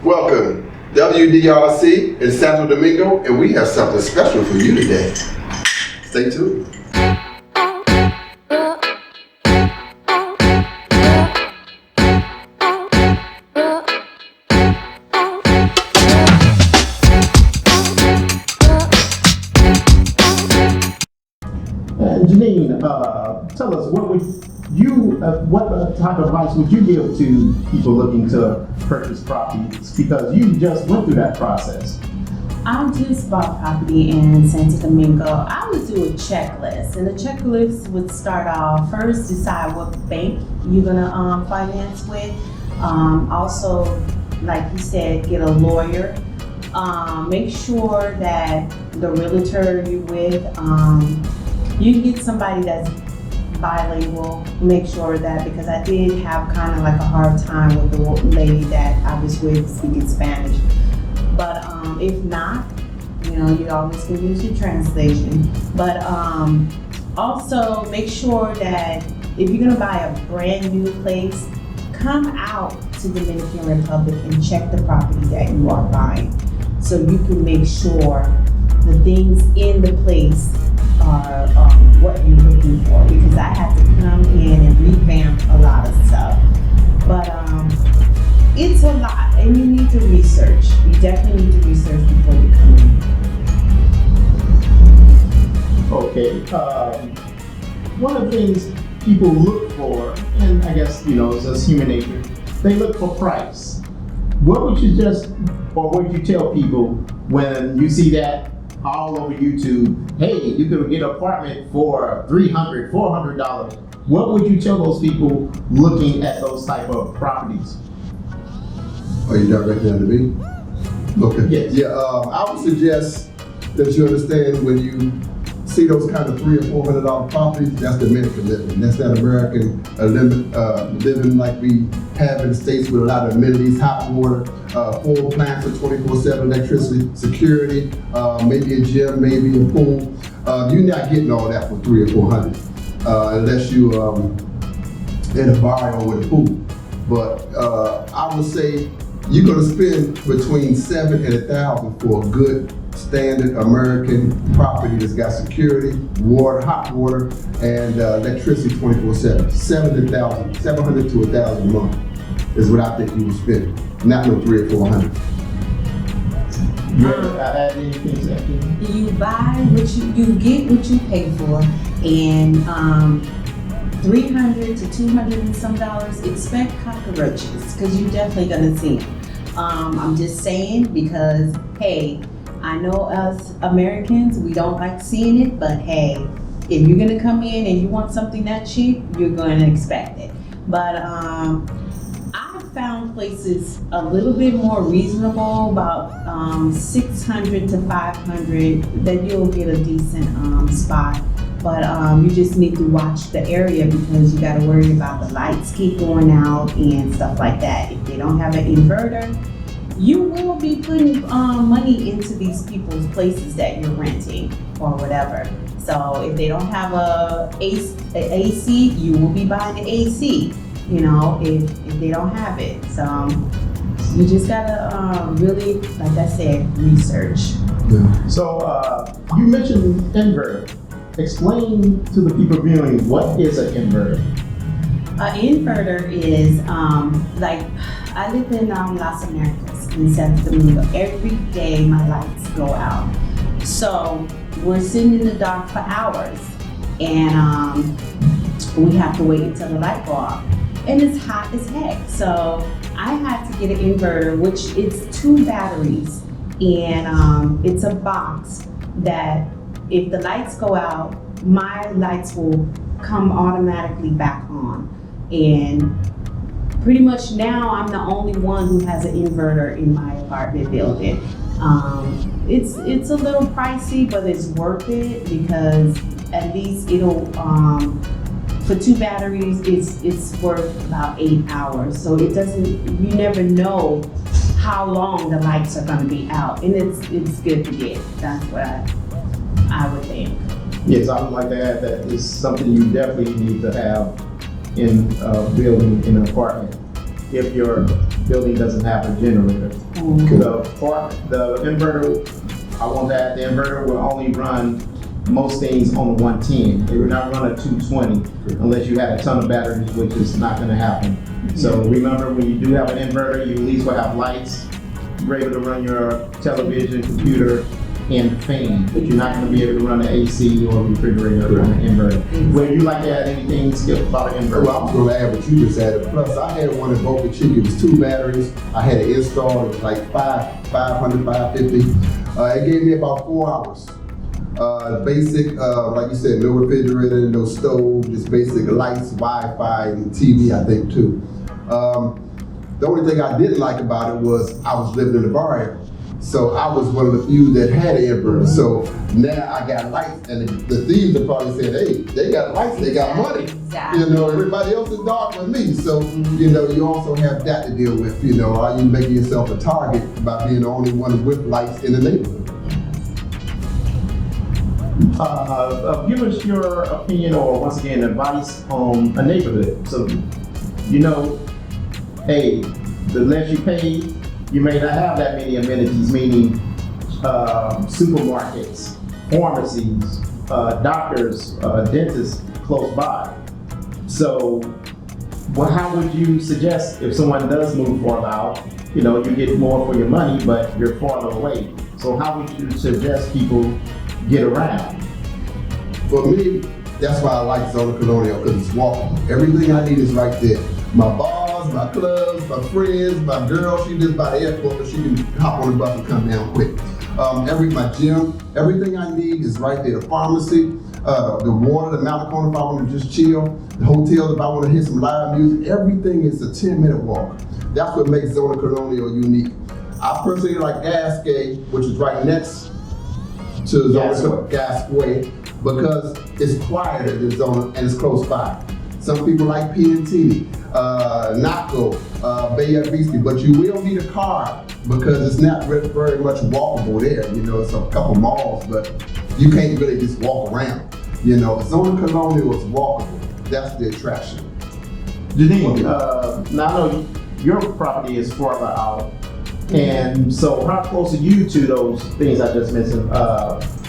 Welcome, WDRC in Santo Domingo, and we have something special for you today. Stay tuned. Janine, tell us what type of advice would you give to people looking to purchase properties, because you just went through that process? I just bought property in Santo Domingo. I would do a checklist, and the checklist would start off first, decide what bank you're gonna finance with. Also, like you said, get a lawyer. Make sure that the realtor you're with, you can get somebody that's bilingual. Make sure that, because I did have kind of like a hard time with the lady that I was with speaking Spanish. But if not, you always can use your translation. But also make sure that if you're gonna buy a brand new place, come out to Dominican Republic and check the property that you are buying, so you can make sure the things in the place are what you're looking for, because I had to come in and revamp a lot of stuff. But it's a lot, and you need to research. You definitely need to research before you come in. Okay. One of the things people look for, and I guess, it's just human nature, they look for price. What would you tell people when you see that all over YouTube? Hey, you could get an apartment for $300, $400. What would you tell those people looking at those type of properties? Are you directing that to me? Okay. Yes. Yeah. I would suggest that you understand, when you see those kind of $300 or $400 properties, that's Dominican living. That's that American living like we have in the States, with a lot of amenities, hot water, full plants for 24/7 electricity, security, maybe a gym, maybe a pool. You're not getting all that for $300 or $400 unless you in a barrio with a pool. But I would say you're going to spend between $7,000 and $1,000 for a good standard American property that's got security, water, hot water, and electricity 24/7. $700 to $1,000 a month is what I think you will spend. Not no $300 or $400. Add anything to that? You buy what you get what you pay for, and $300 to $200 and some dollars. Expect cockroaches, because you're definitely gonna see them. I'm just saying, because hey, I know us Americans, we don't like seeing it, but hey, if you're gonna come in and you want something that cheap, you're going to expect it. But I found places a little bit more reasonable, about $600 to $500, that you'll get a decent spot. But you just need to watch the area, because you got to worry about the lights keep going out and stuff like that. If they don't have an inverter, you will be putting money into these people's places that you're renting or whatever. So if they don't have a AC, you will be buying the AC, if they don't have it. So you just gotta really, like I said, research. Yeah. So you mentioned inverter. Explain to the people viewing, what is an inverter? An inverter is like, I live in Las Americas in Santo Domingo. Every day my lights go out. So we're sitting in the dark for hours, and we have to wait until the light go off. And it's hot as heck. So I had to get an inverter, which is 2 batteries, and it's a box that if the lights go out, my lights will come automatically back on. And pretty much now I'm the only one who has an inverter in my apartment building. It's a little pricey, but it's worth it, because at least it'll, for 2 batteries, it's worth about 8 hours. So it doesn't, you never know how long the lights are gonna be out, and it's good to get. That's what I would think. Yes, I would like to add that it's something you definitely need to have in building an apartment. if your building doesn't have a generator. The inverter, I want to add, the inverter will only run most things on 110. It will not run a 220 unless you had a ton of batteries, which is not going to happen. So remember, when you do have an inverter, you at least will have lights. You're able to run your television, computer, and fan, but you're not going to be able to run the AC or refrigerator on an inverter. Would you like to add anything, Skip, about an inverter? Well, I was going to add what you just added. Plus, I had one in Boca Chica. It was 2 batteries. I had it installed. It was like 500, 550. It gave me about 4 hours. Basic, like you said, no refrigerator, no stove, just basic lights, Wi-Fi, and TV, I think, too. The only thing I didn't like about it was I was living in the bar area. So I was one of the few that had an inverter. So now I got lights, and the thieves are probably saying, hey, they got lights, they got money. Exactly. You know, everybody else is dark with me. So, you know, you also have that to deal with. You know, are you making yourself a target by being the only one with lights in the neighborhood? Give us your opinion, or once again, advice on a neighborhood. So, you know, hey, the less you pay, you may not have that many amenities, meaning supermarkets, pharmacies, doctors, dentists close by. So, well, how would you suggest if someone does move farther out, you know, you get more for your money, but you're farther away. So how would you suggest people get around? For me, that's why I like Zona Colonial, because it's walkable. Everything I need is right there. My bars, my clubs, my friends, my girl, she lives by the airport, but she can hop on the bus and come down quick. My gym, everything I need is right there. The pharmacy, the water, the Malacona if I want to just chill, the hotel if I want to hear some live music, everything is a 10-minute walk. That's what makes Zona Colonial unique. I personally like Gasquet, which is right next to Zona Gasquet, because it's quieter than Zona and it's close by. Some people like Piantini, Naco, Bella Vista, but you will need a car because it's not very much walkable there. You know, it's a couple malls, but you can't really just walk around. You know, Zona Colonial is walkable. That's the attraction. Janine, now I know your property is farther out, and so how close are you to those things I just mentioned,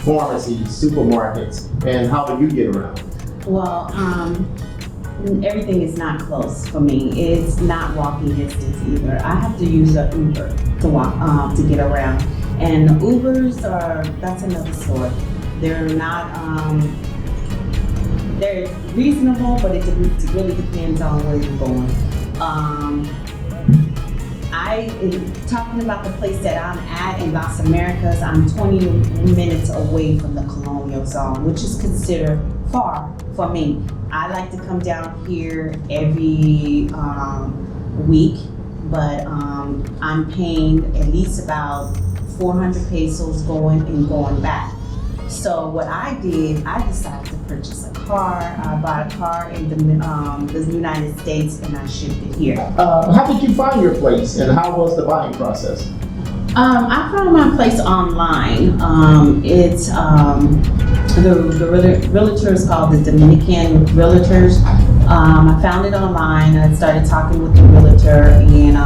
pharmacies, supermarkets, and how do you get around? Well, everything is not close for me. It's not walking distance either. I have to use an Uber to walk, to get around. And Ubers that's another story. They're not, they're reasonable, but it really depends on where you're going. Talking about the place that I'm at in Las Americas, I'm 20 minutes away from the Colonial Zone, which is considered far for me. I like to come down here every week, but I'm paying at least about 400 pesos going and going back. So what I did, I decided to purchase a car. I bought a car in the United States and I shipped it here. How did you find your place, and how was the buying process? I found my place online. It's the realtor is called the Dominican Realtors. I found it online. I started talking with the realtor and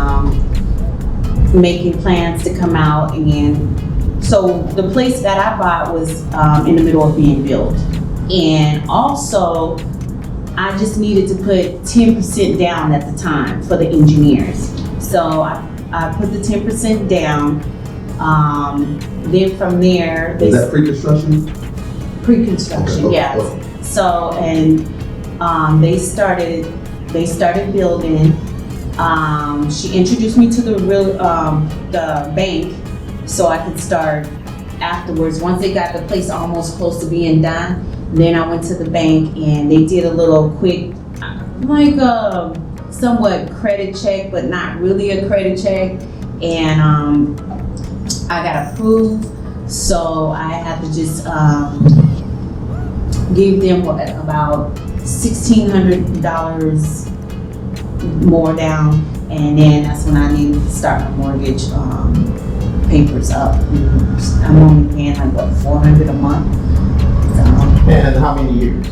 making plans to come out. And so the place that I bought was in the middle of being built. And also, I just needed to put 10% down at the time for the engineers. So I put the 10% down. Then from there, Is that pre-construction? Pre-construction, Okay. yes. So and they started building. She introduced me to the bank, so I could start afterwards. Once they got the place almost close to being done, then I went to the bank and they did a little quick, like a somewhat credit check, but not really a credit check. And I got approved, so I had to just give them about $1,600 more down, and then that's when I needed to start my mortgage papers up. I'm only paying like what, $400 a month. So, And how many years?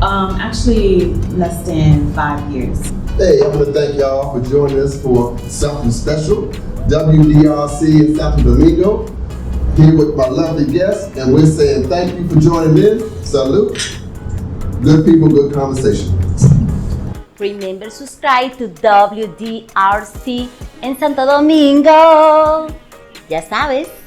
actually less than 5 years. Hey, I want to thank y'all for joining us for something special. WDRC in Santo Domingo, here with my lovely guests, and we're saying thank you for joining in. Salute. Good people, good conversation. Remember, subscribe to WDRC en Santo Domingo. Ya sabes.